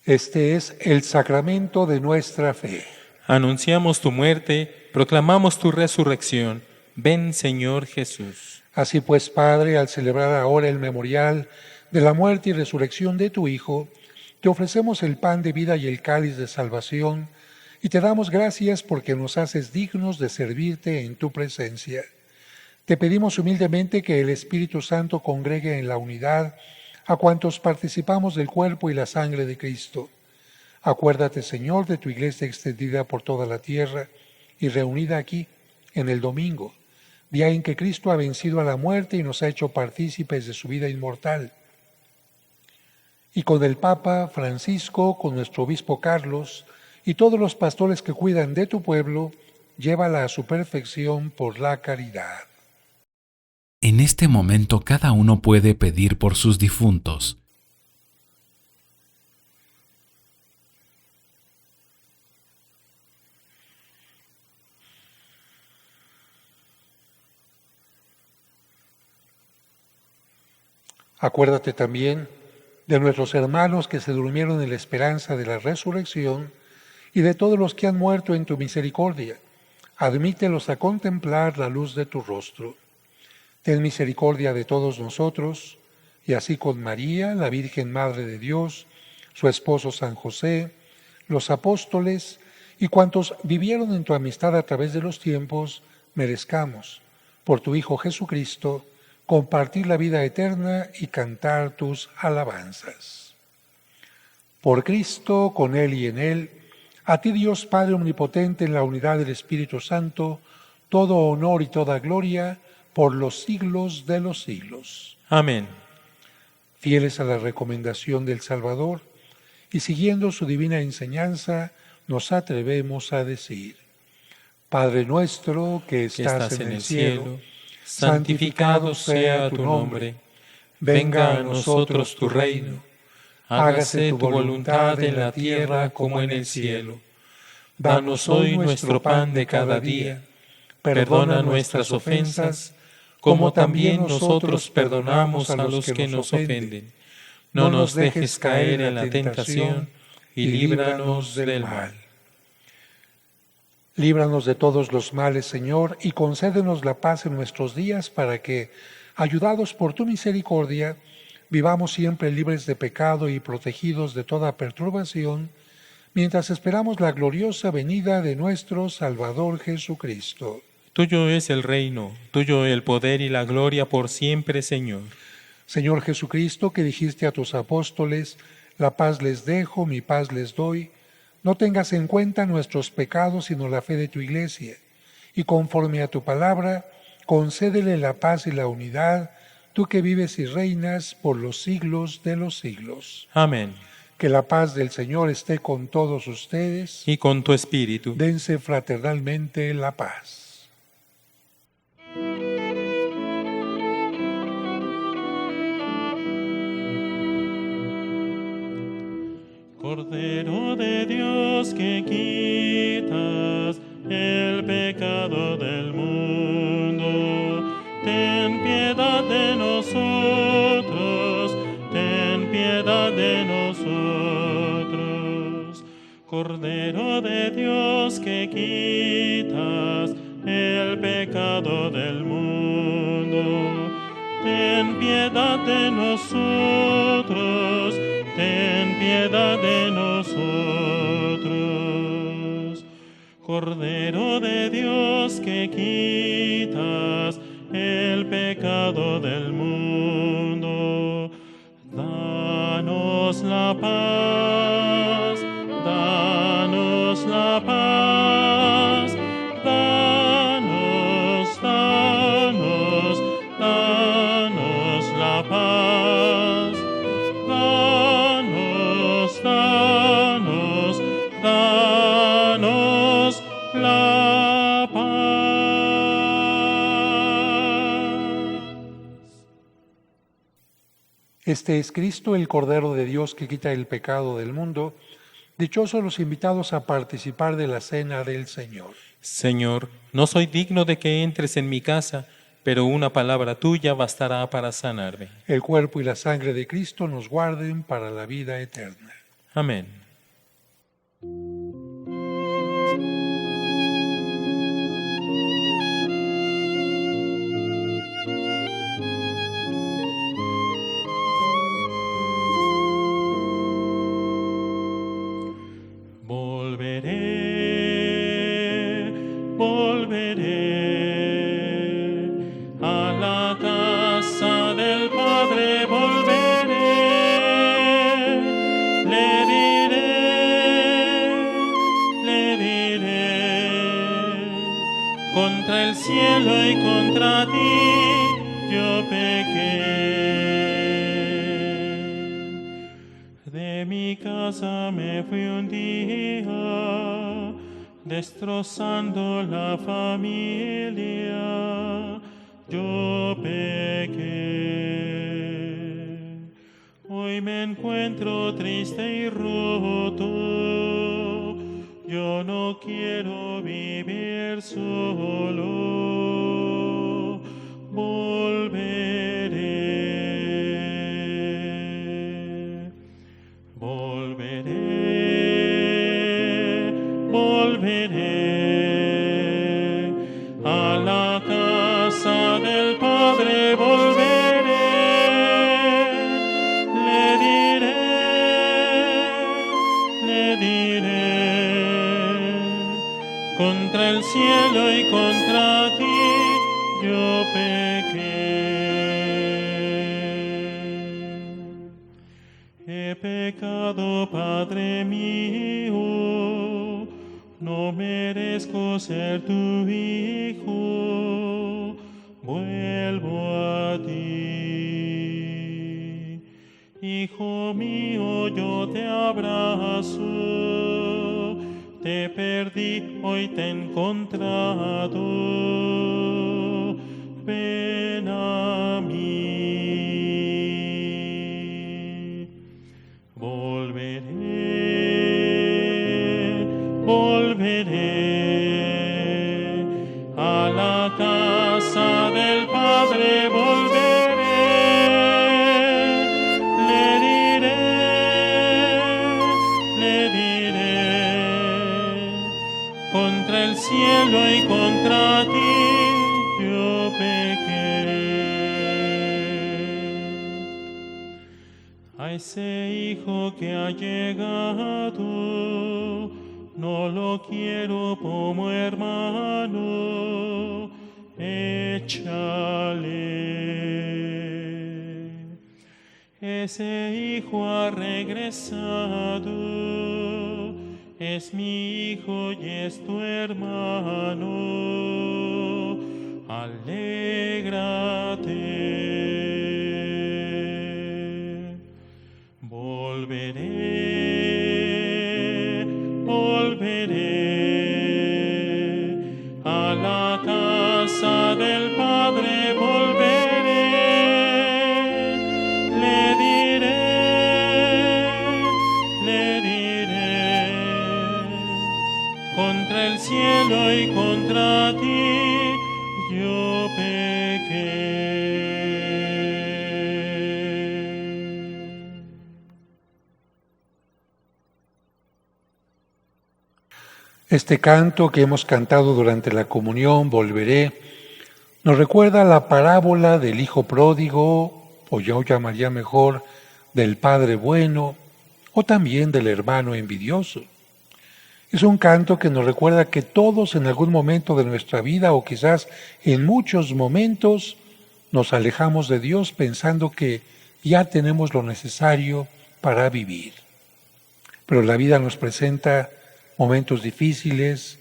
Este es el sacramento de nuestra fe. Anunciamos tu muerte, proclamamos tu resurrección. Ven, Señor Jesús. Así pues, Padre, al celebrar ahora el memorial de la muerte y resurrección de tu Hijo, te ofrecemos el pan de vida y el cáliz de salvación, y te damos gracias porque nos haces dignos de servirte en tu presencia. Te pedimos humildemente que el Espíritu Santo congregue en la unidad a cuantos participamos del cuerpo y la sangre de Cristo. Acuérdate, Señor, de tu iglesia extendida por toda la tierra y reunida aquí en el domingo, día en que Cristo ha vencido a la muerte y nos ha hecho partícipes de su vida inmortal. Y con el Papa Francisco, con nuestro obispo Carlos y todos los pastores que cuidan de tu pueblo, llévala a su perfección por la caridad. En este momento cada uno puede pedir por sus difuntos. Acuérdate también de nuestros hermanos que se durmieron en la esperanza de la resurrección y de todos los que han muerto en tu misericordia. Admítelos a contemplar la luz de tu rostro. Ten misericordia de todos nosotros, y así con María, la Virgen Madre de Dios, su esposo San José, los apóstoles y cuantos vivieron en tu amistad a través de los tiempos, merezcamos, por tu Hijo Jesucristo, compartir la vida eterna y cantar tus alabanzas. Por Cristo, con Él y en Él, a ti Dios Padre Omnipotente, en la unidad del Espíritu Santo, todo honor y toda gloria, por los siglos de los siglos. Amén. Fieles a la recomendación del Salvador y siguiendo su divina enseñanza, nos atrevemos a decir: Padre nuestro que estás en el cielo, santificado sea tu nombre. Venga a nosotros tu reino. Hágase tu voluntad en la tierra como en el cielo. Danos hoy nuestro pan de cada día. Perdona nuestras ofensas, como también nosotros perdonamos a los que nos ofenden. No nos dejes caer en la tentación y líbranos del mal. Líbranos de todos los males, Señor, y concédenos la paz en nuestros días para que, ayudados por tu misericordia, vivamos siempre libres de pecado y protegidos de toda perturbación, mientras esperamos la gloriosa venida de nuestro Salvador Jesucristo. Tuyo es el reino, tuyo el poder y la gloria por siempre, Señor. Señor Jesucristo, que dijiste a tus apóstoles, la paz les dejo, mi paz les doy, no tengas en cuenta nuestros pecados, sino la fe de tu Iglesia, y conforme a tu palabra, concédele la paz y la unidad, tú que vives y reinas por los siglos de los siglos. Amén. Que la paz del Señor esté con todos ustedes. Y con tu espíritu. Dense fraternalmente la paz. Cordero de Dios que quitas el pecado del mundo, ten piedad de nosotros, ten piedad de nosotros. Cordero de Dios que quitas el pecado del mundo, ten piedad de nosotros, ten piedad de nosotros. Cordero de Dios que quitas el pecado del mundo, danos la paz, danos la paz, danos, danos, danos la paz, danos, danos, danos la paz. Este es Cristo, el Cordero de Dios que quita el pecado del mundo. Dichosos los invitados a participar de la cena del Señor. Señor, no soy digno de que entres en mi casa, pero una palabra tuya bastará para sanarme. El cuerpo y la sangre de Cristo nos guarden para la vida eterna. Amén. Volveré a la casa del Padre, volveré, le diré, contra el cielo y contra ti yo pequé. De mi casa me fui un día, destrozando la familia, yo pequé. Hoy me encuentro triste y roto, yo no quiero vivir solo, volveré, volveré, volveré a la casa del Padre, volveré, le diré, contra el cielo y contra ti yo pequé. He pecado, Padre mío, no merezco ser tu hijo, vuelvo a ti. Hijo mío, yo te abrazo, te perdí, hoy te he encontrado, ven a mí. Volveré, volveré a la casa del Padre, volveré, le diré, contra el cielo y contra ti yo pequé. a ese hijo que ha llegado, no lo quiero como hermano, échale. Ese hijo ha regresado, es mi hijo y es tu hermano, alégrate. Volveré, volveré, a la casa del Padre volveré, le diré, contra el cielo y contra ti yo pequé. Este canto que hemos cantado durante la comunión, Volveré, nos recuerda la parábola del hijo pródigo, o yo llamaría mejor del padre bueno, o también del hermano envidioso. Es un canto que nos recuerda que todos en algún momento de nuestra vida, o quizás en muchos momentos, nos alejamos de Dios pensando que ya tenemos lo necesario para vivir. Pero la vida nos presenta momentos difíciles,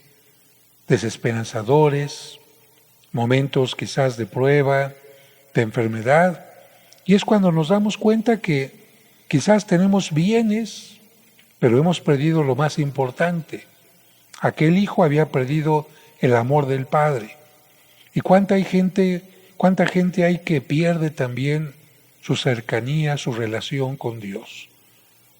desesperanzadores, momentos quizás de prueba, de enfermedad, y es cuando nos damos cuenta que quizás tenemos bienes, pero hemos perdido lo más importante. Aquel hijo había perdido el amor del Padre. ¿Y cuánta gente hay que pierde también su cercanía, su relación con Dios?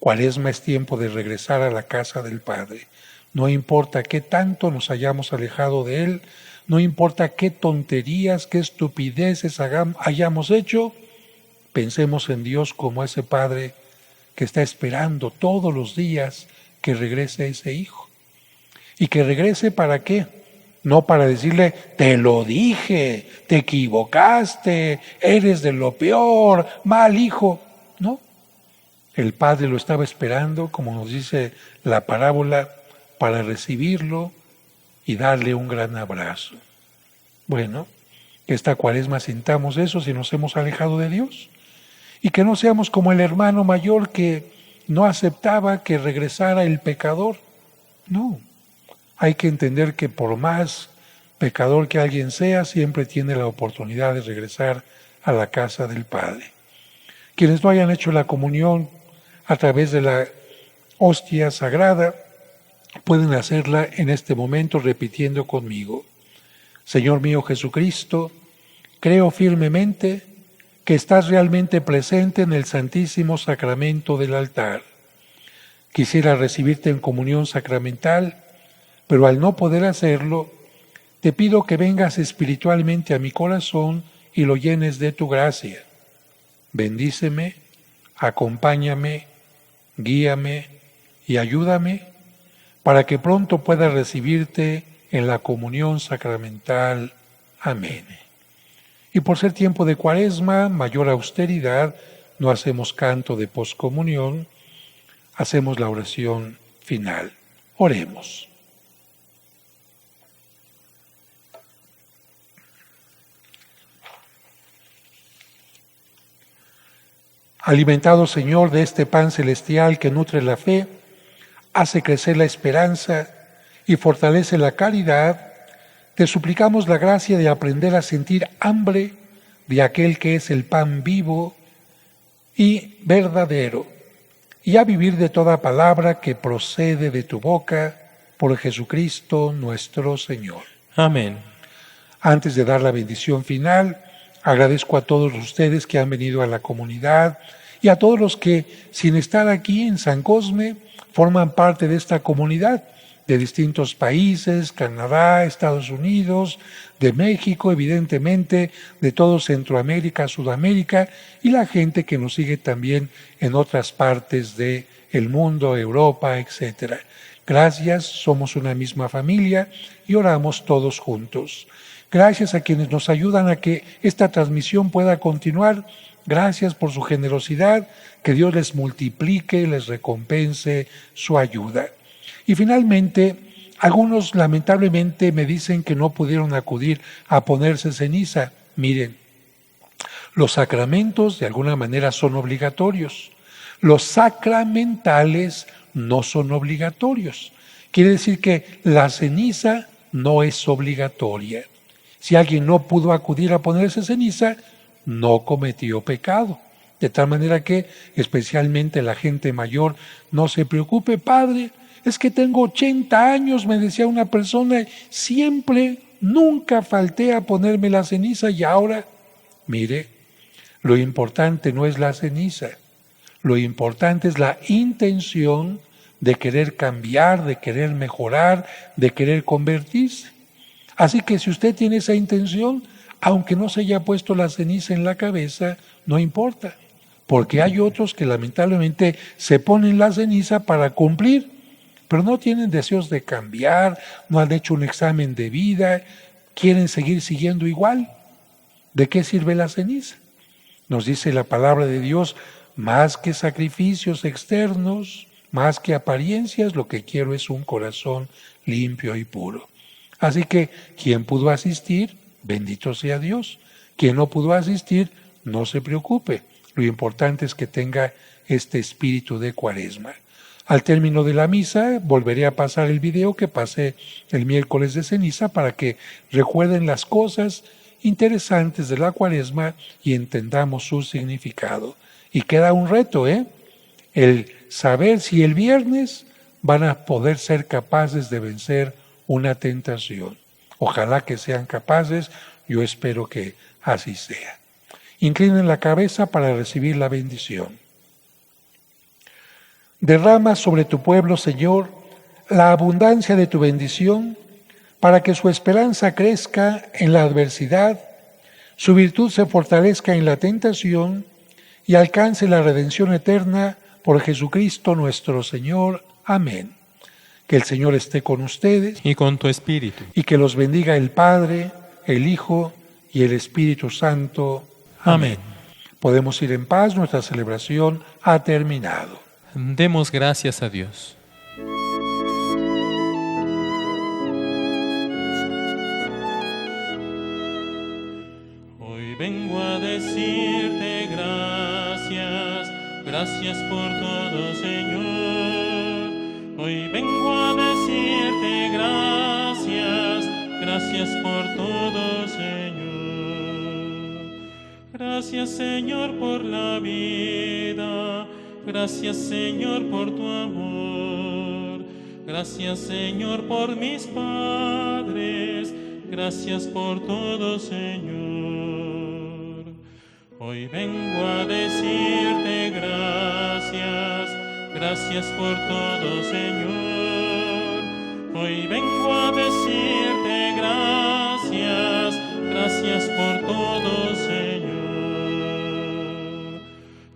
Cuaresma es tiempo de regresar a la casa del Padre. No importa qué tanto nos hayamos alejado de Él, no importa qué tonterías, qué estupideces hayamos hecho, pensemos en Dios como ese Padre que está esperando todos los días que regrese ese hijo. ¿Y que regrese para qué? No para decirle, te lo dije, te equivocaste, eres de lo peor, mal hijo. No. El Padre lo estaba esperando, como nos dice la parábola, para recibirlo y darle un gran abrazo. Bueno, que esta Cuaresma sintamos eso si nos hemos alejado de Dios. Y que no seamos como el hermano mayor que no aceptaba que regresara el pecador. No, hay que entender que por más pecador que alguien sea, siempre tiene la oportunidad de regresar a la casa del Padre. Quienes no hayan hecho la comunión a través de la hostia sagrada, pueden hacerla en este momento repitiendo conmigo. Señor mío Jesucristo, creo firmemente que estás realmente presente en el Santísimo Sacramento del altar. Quisiera recibirte en comunión sacramental, pero al no poder hacerlo, te pido que vengas espiritualmente a mi corazón y lo llenes de tu gracia. Bendíceme, acompáñame, guíame y ayúdame para que pronto pueda recibirte en la comunión sacramental. Amén. Y por ser tiempo de Cuaresma, mayor austeridad, no hacemos canto de poscomunión, hacemos la oración final. Oremos. Alimentado, Señor, de este pan celestial que nutre la fe, hace crecer la esperanza y fortalece la caridad, te suplicamos la gracia de aprender a sentir hambre de aquel que es el pan vivo y verdadero, y a vivir de toda palabra que procede de tu boca, por Jesucristo nuestro Señor. Amén. Antes de dar la bendición final, agradezco a todos ustedes que han venido a la comunidad y a todos los que, sin estar aquí en San Cosme, forman parte de esta comunidad de distintos países, Canadá, Estados Unidos, de México, evidentemente, de todo Centroamérica, Sudamérica, y la gente que nos sigue también en otras partes del mundo, Europa, etc. Gracias, somos una misma familia y oramos todos juntos. Gracias a quienes nos ayudan a que esta transmisión pueda continuar Gracias por su generosidad, que Dios les multiplique, les recompense su ayuda. Y finalmente, algunos lamentablemente me dicen que no pudieron acudir a ponerse ceniza. Miren, los sacramentos de alguna manera son obligatorios. Los sacramentales no son obligatorios. Quiere decir que la ceniza no es obligatoria. Si alguien no pudo acudir a ponerse ceniza, no cometió pecado. De tal manera que, especialmente la gente mayor, no se preocupe, padre, es que tengo 80 años, me decía una persona, siempre, nunca falté a ponerme la ceniza y ahora, mire, lo importante no es la ceniza, lo importante es la intención de querer cambiar, de querer mejorar, de querer convertirse. Así que si usted tiene esa intención, aunque no se haya puesto la ceniza en la cabeza, no importa, porque hay otros que lamentablemente se ponen la ceniza para cumplir, pero no tienen deseos de cambiar, no han hecho un examen de vida, quieren seguir siguiendo igual. ¿De qué sirve la ceniza? Nos dice la palabra de Dios, más que sacrificios externos, más que apariencias, lo que quiero es un corazón limpio y puro. Así que quien pudo asistir, bendito sea Dios. Quien no pudo asistir, no se preocupe. Lo importante es que tenga este espíritu de Cuaresma. Al término de la misa, volveré a pasar el video que pasé el miércoles de ceniza para que recuerden las cosas interesantes de la Cuaresma y entendamos su significado. Y queda un reto, el saber si el viernes van a poder ser capaces de vencer una tentación. Ojalá que sean capaces, yo espero que así sea. Inclinen la cabeza para recibir la bendición. Derrama sobre tu pueblo, Señor, la abundancia de tu bendición, para que su esperanza crezca en la adversidad, su virtud se fortalezca en la tentación y alcance la redención eterna por Jesucristo nuestro Señor. Amén. Que el Señor esté con ustedes Y con tu espíritu. y que los bendiga el Padre, el Hijo y el Espíritu Santo. Amén. Podemos ir en paz, nuestra celebración ha terminado. Demos gracias a Dios. Hoy vengo a decirte gracias, gracias por todo, Señor. Hoy vengo a decirte gracias, gracias por todo, Señor. Gracias, Señor, por la vida. Gracias, Señor, por tu amor. Gracias, Señor, por mis padres. Gracias por todo, Señor. Hoy vengo a decirte gracias. Gracias por todo, Señor. Hoy vengo a decirte gracias. Gracias por todo, Señor.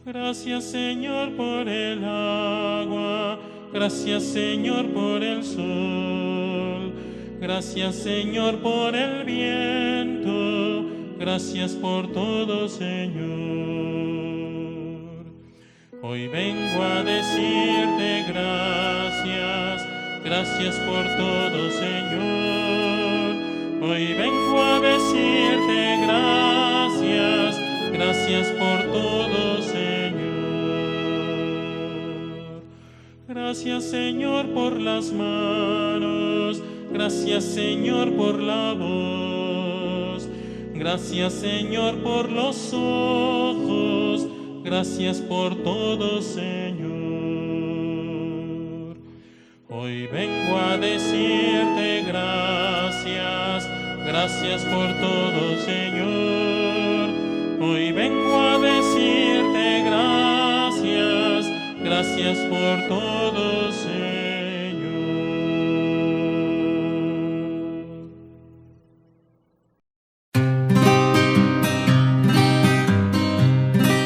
Gracias, Señor, por el agua. Gracias, Señor, por el sol. Gracias, Señor, por el viento. Gracias por todo, Señor. Hoy vengo a decirte gracias. Gracias por todo, Señor. Hoy vengo a decirte gracias. Gracias por todo, Señor. Gracias, Señor, por las manos. Gracias, Señor, por la voz. Gracias, Señor, por los ojos. Gracias por todo, Señor. Hoy vengo a decirte gracias. Gracias por todo, Señor. Hoy vengo a decirte gracias. Gracias por todo, Señor.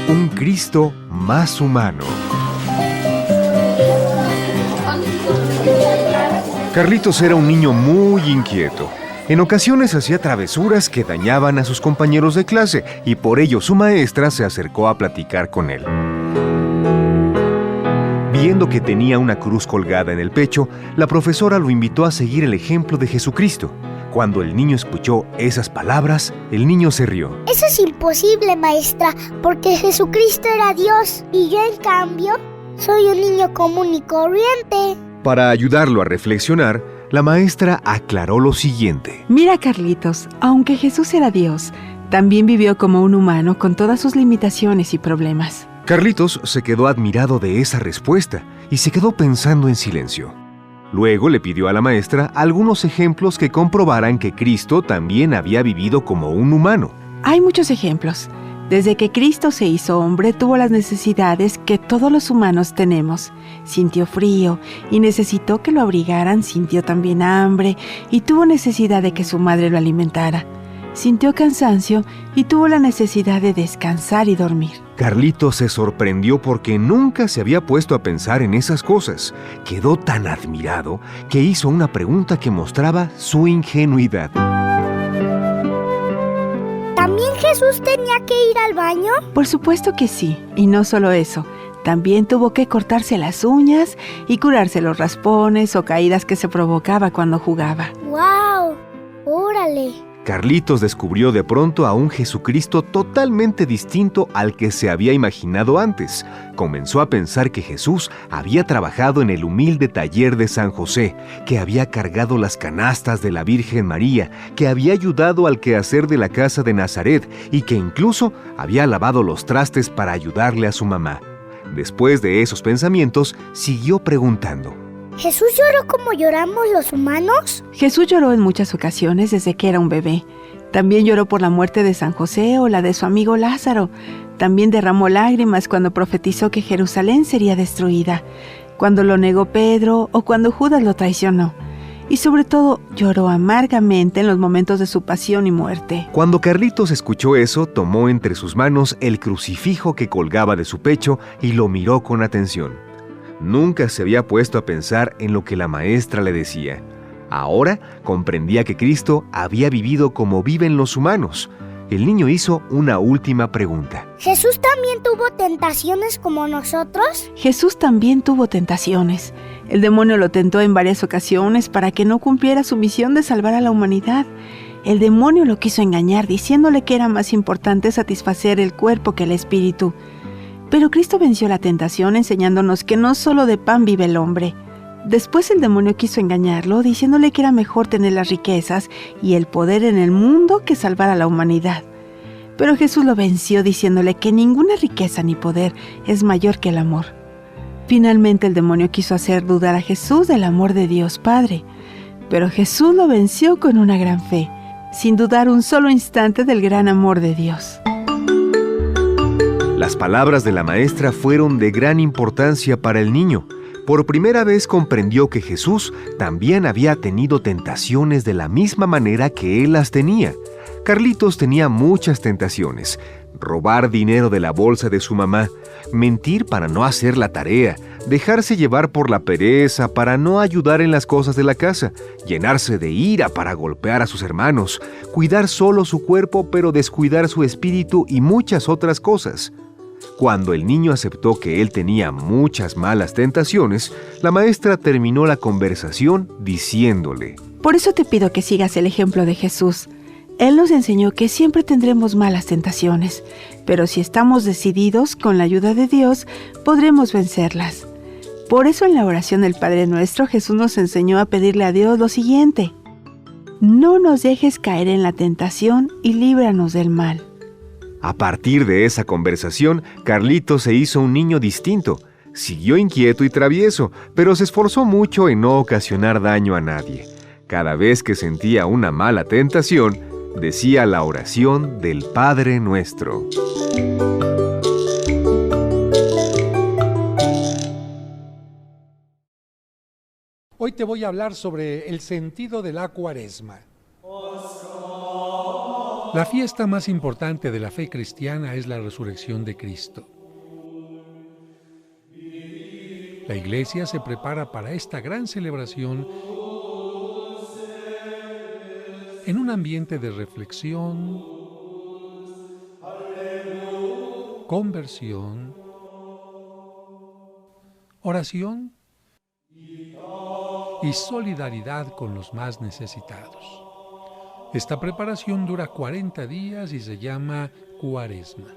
Un Cristo más humano. Carlitos era un niño muy inquieto. En ocasiones hacía travesuras que dañaban a sus compañeros de clase y por ello su maestra se acercó a platicar con él. Viendo que tenía una cruz colgada en el pecho, la profesora lo invitó a seguir el ejemplo de Jesucristo. Cuando el niño escuchó esas palabras, el niño se rió. Eso es imposible, maestra, porque Jesucristo era Dios y yo, en cambio, soy un niño común y corriente. Para ayudarlo a reflexionar, la maestra aclaró lo siguiente. Mira, Carlitos, aunque Jesús era Dios, también vivió como un humano con todas sus limitaciones y problemas. Carlitos se quedó admirado de esa respuesta y se quedó pensando en silencio. Luego le pidió a la maestra algunos ejemplos que comprobaran que Cristo también había vivido como un humano. Hay muchos ejemplos. Desde que Cristo se hizo hombre, tuvo las necesidades que todos los humanos tenemos. Sintió frío y necesitó que lo abrigaran, sintió también hambre y tuvo necesidad de que su madre lo alimentara. Sintió cansancio y tuvo la necesidad de descansar y dormir. Carlitos se sorprendió porque nunca se había puesto a pensar en esas cosas. Quedó tan admirado que hizo una pregunta que mostraba su ingenuidad. ¿También Jesús tenía que ir al baño? Por supuesto que sí, y no solo eso. También tuvo que cortarse las uñas y curarse los raspones o caídas que se provocaba cuando jugaba. ¡Wow! ¡Órale! Carlitos descubrió de pronto a un Jesucristo totalmente distinto al que se había imaginado antes. Comenzó a pensar que Jesús había trabajado en el humilde taller de San José, que había cargado las canastas de la Virgen María, que había ayudado al quehacer de la casa de Nazaret y que incluso había lavado los trastes para ayudarle a su mamá. Después de esos pensamientos, siguió preguntando. ¿Jesús lloró como lloramos los humanos? Jesús lloró en muchas ocasiones desde que era un bebé. También lloró por la muerte de San José o la de su amigo Lázaro. También derramó lágrimas cuando profetizó que Jerusalén sería destruida, cuando lo negó Pedro o cuando Judas lo traicionó. Y sobre todo, lloró amargamente en los momentos de su pasión y muerte. Cuando Carlitos escuchó eso, tomó entre sus manos el crucifijo que colgaba de su pecho y lo miró con atención. Nunca se había puesto a pensar en lo que la maestra le decía. Ahora comprendía que Cristo había vivido como viven los humanos. El niño hizo una última pregunta. ¿Jesús también tuvo tentaciones como nosotros? Jesús también tuvo tentaciones. El demonio lo tentó en varias ocasiones para que no cumpliera su misión de salvar a la humanidad. El demonio lo quiso engañar diciéndole que era más importante satisfacer el cuerpo que el espíritu. Pero Cristo venció la tentación enseñándonos que no solo de pan vive el hombre. Después el demonio quiso engañarlo diciéndole que era mejor tener las riquezas y el poder en el mundo que salvar a la humanidad. Pero Jesús lo venció diciéndole que ninguna riqueza ni poder es mayor que el amor. Finalmente el demonio quiso hacer dudar a Jesús del amor de Dios Padre. Pero Jesús lo venció con una gran fe, sin dudar un solo instante del gran amor de Dios. Las palabras de la maestra fueron de gran importancia para el niño. Por primera vez comprendió que Jesús también había tenido tentaciones de la misma manera que él las tenía. Carlitos tenía muchas tentaciones. Robar dinero de la bolsa de su mamá, mentir para no hacer la tarea, dejarse llevar por la pereza para no ayudar en las cosas de la casa, llenarse de ira para golpear a sus hermanos, cuidar solo su cuerpo pero descuidar su espíritu y muchas otras cosas. Cuando el niño aceptó que él tenía muchas malas tentaciones, la maestra terminó la conversación diciéndole: Por eso te pido que sigas el ejemplo de Jesús. Él nos enseñó que siempre tendremos malas tentaciones, pero si estamos decididos, con la ayuda de Dios, podremos vencerlas. Por eso en la oración del Padre Nuestro, Jesús nos enseñó a pedirle a Dios lo siguiente: no nos dejes caer en la tentación y líbranos del mal. A partir de esa conversación, Carlitos se hizo un niño distinto. Siguió inquieto y travieso, pero se esforzó mucho en no ocasionar daño a nadie. Cada vez que sentía una mala tentación, decía la oración del Padre Nuestro. Hoy te voy a hablar sobre el sentido de la Cuaresma. La fiesta más importante de la fe cristiana es la resurrección de Cristo. La Iglesia se prepara para esta gran celebración en un ambiente de reflexión, conversión, oración y solidaridad con los más necesitados. Esta preparación dura 40 días y se llama Cuaresma.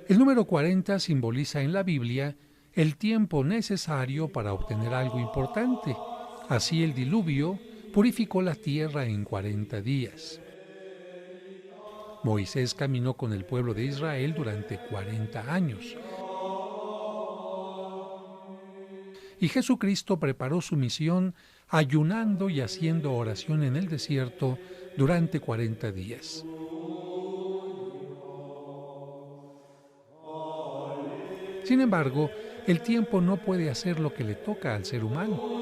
El número 40 simboliza en la Biblia el tiempo necesario para obtener algo importante. Así el diluvio purificó la tierra en 40 días. Moisés caminó con el pueblo de Israel durante 40 años. Y Jesucristo preparó su misión ayunando y haciendo oración en el desierto durante 40 días. Sin embargo, el tiempo no puede hacer lo que le toca al ser humano.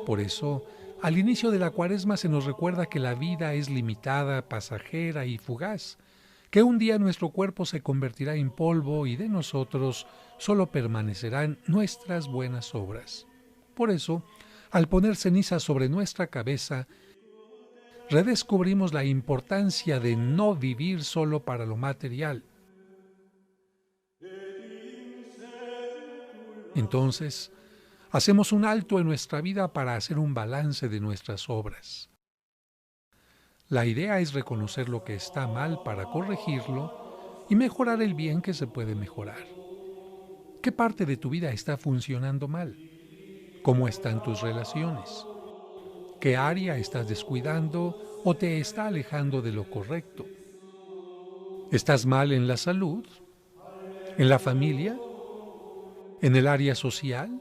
Por eso, al inicio de la Cuaresma se nos recuerda que la vida es limitada, pasajera y fugaz, que un día nuestro cuerpo se convertirá en polvo y de nosotros solo permanecerán nuestras buenas obras. Por eso, al poner ceniza sobre nuestra cabeza, redescubrimos la importancia de no vivir solo para lo material. Entonces, hacemos un alto en nuestra vida para hacer un balance de nuestras obras. La idea es reconocer lo que está mal para corregirlo y mejorar el bien que se puede mejorar. ¿Qué parte de tu vida está funcionando mal? ¿Cómo están tus relaciones? ¿Qué área estás descuidando o te está alejando de lo correcto? ¿Estás mal en la salud? ¿En la familia? ¿En el área social?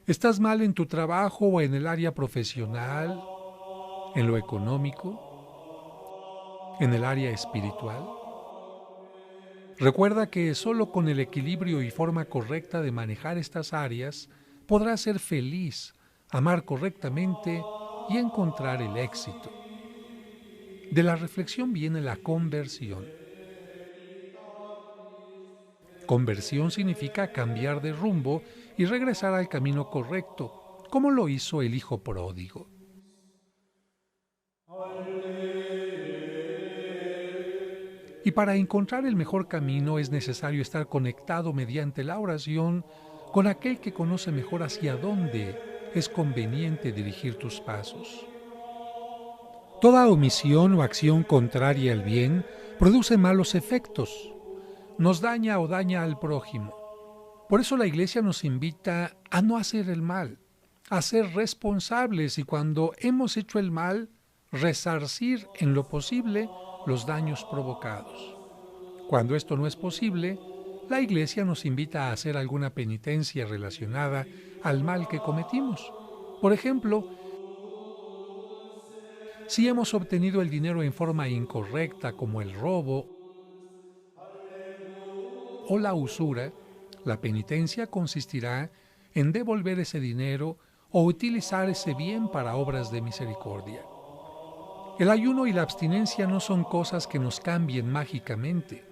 ¿Estás mal en tu trabajo o en el área profesional? ¿En lo económico? ¿En el área espiritual? Recuerda que solo con el equilibrio y forma correcta de manejar estas áreas podrás ser feliz, amar correctamente y encontrar el éxito. De la reflexión viene la conversión. Conversión significa cambiar de rumbo y regresar al camino correcto, como lo hizo el hijo pródigo. Y para encontrar el mejor camino es necesario estar conectado mediante la oración con aquel que conoce mejor hacia dónde es conveniente dirigir tus pasos. Toda omisión o acción contraria al bien produce malos efectos, nos daña o daña al prójimo. Por eso la Iglesia nos invita a no hacer el mal, a ser responsables y cuando hemos hecho el mal, resarcir en lo posible los daños provocados. Cuando esto no es posible, la Iglesia nos invita a hacer alguna penitencia relacionada al mal que cometimos. Por ejemplo, si hemos obtenido el dinero en forma incorrecta como el robo o la usura, la penitencia consistirá en devolver ese dinero o utilizar ese bien para obras de misericordia. El ayuno y la abstinencia no son cosas que nos cambien mágicamente.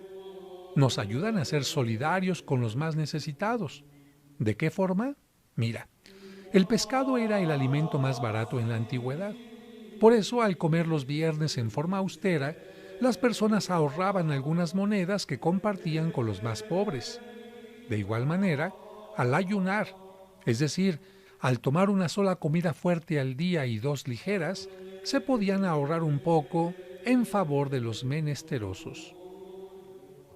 Nos ayudan a ser solidarios con los más necesitados. ¿De qué forma? Mira, el pescado era el alimento más barato en la antigüedad. Por eso, al comer los viernes en forma austera, las personas ahorraban algunas monedas que compartían con los más pobres. De igual manera, al ayunar, es decir, al tomar una sola comida fuerte al día y 2 ligeras, se podían ahorrar un poco en favor de los menesterosos.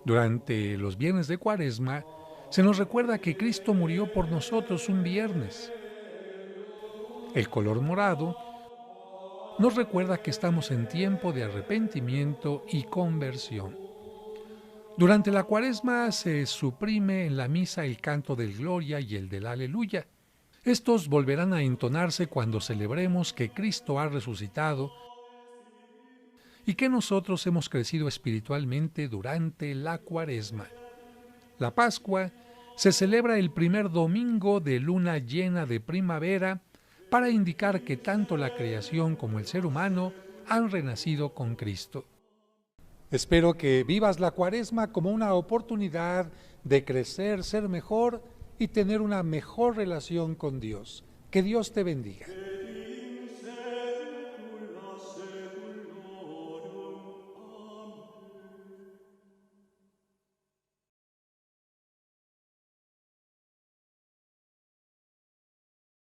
Durante los viernes de Cuaresma, se nos recuerda que Cristo murió por nosotros un viernes. El color morado nos recuerda que estamos en tiempo de arrepentimiento y conversión. Durante la Cuaresma se suprime en la misa el canto del Gloria y el del Aleluya. Estos volverán a entonarse cuando celebremos que Cristo ha resucitado y que nosotros hemos crecido espiritualmente durante la Cuaresma. La Pascua se celebra el primer domingo de luna llena de primavera para indicar que tanto la creación como el ser humano han renacido con Cristo. Espero que vivas la Cuaresma como una oportunidad de crecer, ser mejor y tener una mejor relación con Dios. Que Dios te bendiga.